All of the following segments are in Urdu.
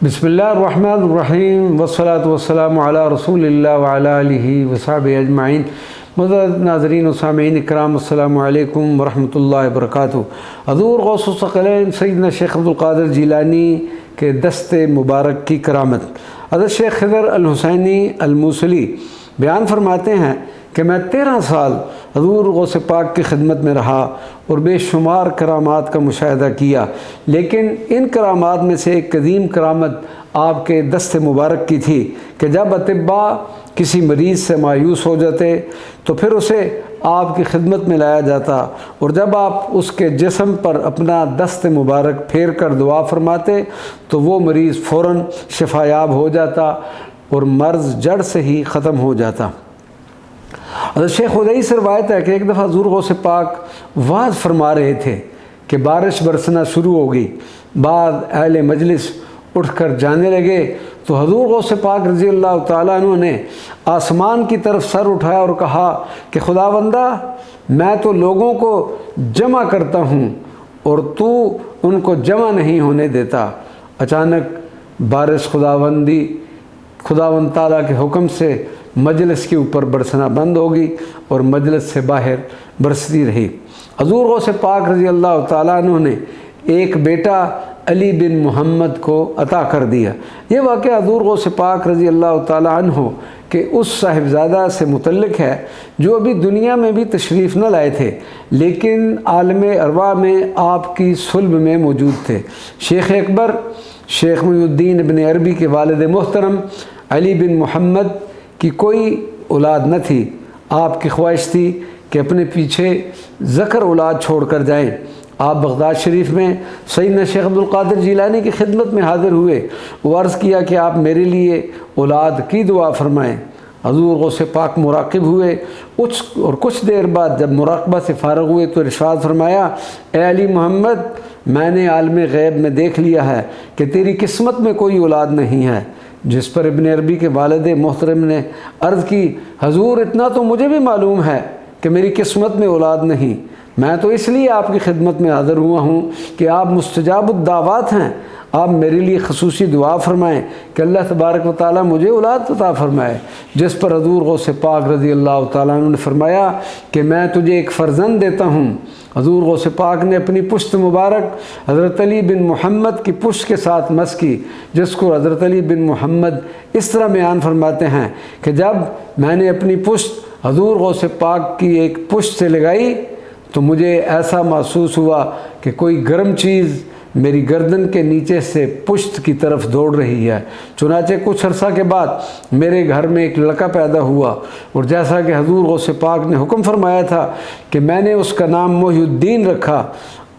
بسم اللہ الرحمن الرحیم والصلاة والسلام علی رسول اللہ وعلی آلہ وصحبہ اجمعین۔ معزز ناظرین و سامعین اکرام، السلام علیکم ورحمۃ اللہ وبرکاتہ۔ حضور غوث الثقلین سیدنا شیخ عبدالقادر جیلانی کے دست مبارک کی کرامت۔ حضرت شیخ خضر الحسینی الموصلی بیان فرماتے ہیں کہ میں 13 سال حضور غوث پاک کی خدمت میں رہا اور بے شمار کرامات کا مشاہدہ کیا، لیکن ان کرامات میں سے ایک قدیم کرامت آپ کے دست مبارک کی تھی کہ جب اطباء کسی مریض سے مایوس ہو جاتے تو پھر اسے آپ کی خدمت میں لایا جاتا، اور جب آپ اس کے جسم پر اپنا دست مبارک پھیر کر دعا فرماتے تو وہ مریض فوراً شفا یاب ہو جاتا اور مرض جڑ سے ہی ختم ہو جاتا۔ حضرت شیخ خدئی سے روایت ہے کہ ایک دفعہ حضور غوث پاک وعظ فرما رہے تھے کہ بارش برسنا شروع ہو گئی۔ بعد اہل مجلس اٹھ کر جانے لگے تو حضور غوث پاک رضی اللہ تعالیٰ عنہ نے آسمان کی طرف سر اٹھایا اور کہا کہ خداوندہ، میں تو لوگوں کو جمع کرتا ہوں اور تو ان کو جمع نہیں ہونے دیتا۔ اچانک بارش خداوند تعالیٰ کے حکم سے مجلس کے اوپر برسنا بند ہوگی اور مجلس سے باہر برستی رہی۔ حضور غوث پاک رضی اللہ تعالیٰ عنہ نے ایک بیٹا علی بن محمد کو عطا کر دیا۔ یہ واقعہ حضور غوث پاک رضی اللہ تعالیٰ عنہ کہ اس صاحبزادہ سے متعلق ہے جو ابھی دنیا میں بھی تشریف نہ لائے تھے، لیکن عالم ارواح میں آپ کی صلب میں موجود تھے۔ شیخ اکبر شیخ محی الدین ابن عربی کے والد محترم علی بن محمد کی کوئی اولاد نہ تھی۔ آپ کی خواہش تھی کہ اپنے پیچھے ذکر اولاد چھوڑ کر جائیں۔ آپ بغداد شریف میں سیدنا شیخ عبدالقادر جیلانی کی خدمت میں حاضر ہوئے، وہ عرض کیا کہ آپ میرے لیے اولاد کی دعا فرمائیں۔ حضور غوث پاک مراقب ہوئے اور کچھ دیر بعد جب مراقبہ سے فارغ ہوئے تو ارشاد فرمایا، اے علی محمد، میں نے عالم غیب میں دیکھ لیا ہے کہ تیری قسمت میں کوئی اولاد نہیں ہے۔ جس پر ابن عربی کے والد محترم نے عرض کی، حضور اتنا تو مجھے بھی معلوم ہے کہ میری قسمت میں اولاد نہیں، میں تو اس لیے آپ کی خدمت میں حاضر ہوا ہوں کہ آپ مستجاب الدعوات ہیں، آپ میرے لیے خصوصی دعا فرمائیں کہ اللہ تبارک و تعالیٰ مجھے اولاد عطا فرمائے۔ جس پر حضور غوث پاک رضی اللہ تعالیٰ عنہ نے فرمایا کہ میں تجھے ایک فرزند دیتا ہوں۔ حضور غوث پاک نے اپنی پشت مبارک حضرت علی بن محمد کی پشت کے ساتھ مس کی، جس کو حضرت علی بن محمد اس طرح بیان فرماتے ہیں کہ جب میں نے اپنی پشت حضور غوث پاک کی ایک پشت سے لگائی تو مجھے ایسا محسوس ہوا کہ کوئی گرم چیز میری گردن کے نیچے سے پشت کی طرف دوڑ رہی ہے۔ چنانچہ کچھ عرصہ کے بعد میرے گھر میں ایک لڑکا پیدا ہوا، اور جیسا کہ حضور غوث پاک نے حکم فرمایا تھا کہ میں نے اس کا نام محی الدین رکھا۔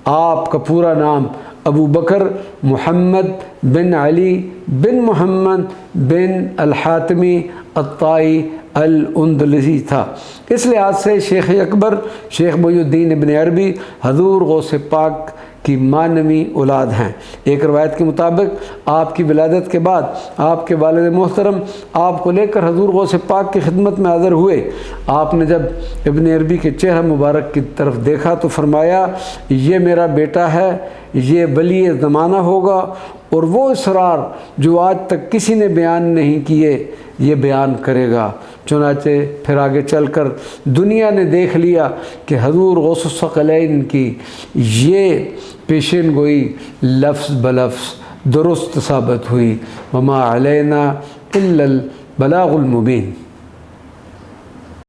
آپ کا پورا نام ابو بکر محمد بن علی بن محمد بن الحاتمی الطائی الاندلسی تھا۔ اس لحاظ سے شیخ اکبر شیخ محی الدین ابن عربی حضور غوث پاک کی معنوی اولاد ہیں۔ ایک روایت کے مطابق آپ کی ولادت کے بعد آپ کے والد محترم آپ کو لے کر حضور غوث پاک کی خدمت میں حاضر ہوئے۔ آپ نے جب ابن عربی کے چہرہ مبارک کی طرف دیکھا تو فرمایا، یہ میرا بیٹا ہے، یہ ولی زمانہ ہوگا، اور وہ اسرار جو آج تک کسی نے بیان نہیں کیے یہ بیان کرے گا۔ چنانچہ پھر آگے چل کر دنیا نے دیکھ لیا کہ حضور غوث الثقلین کی یہ پیشین گوئی لفظ بلفظ درست ثابت ہوئی۔ وما علینا الا البلاغ المبین۔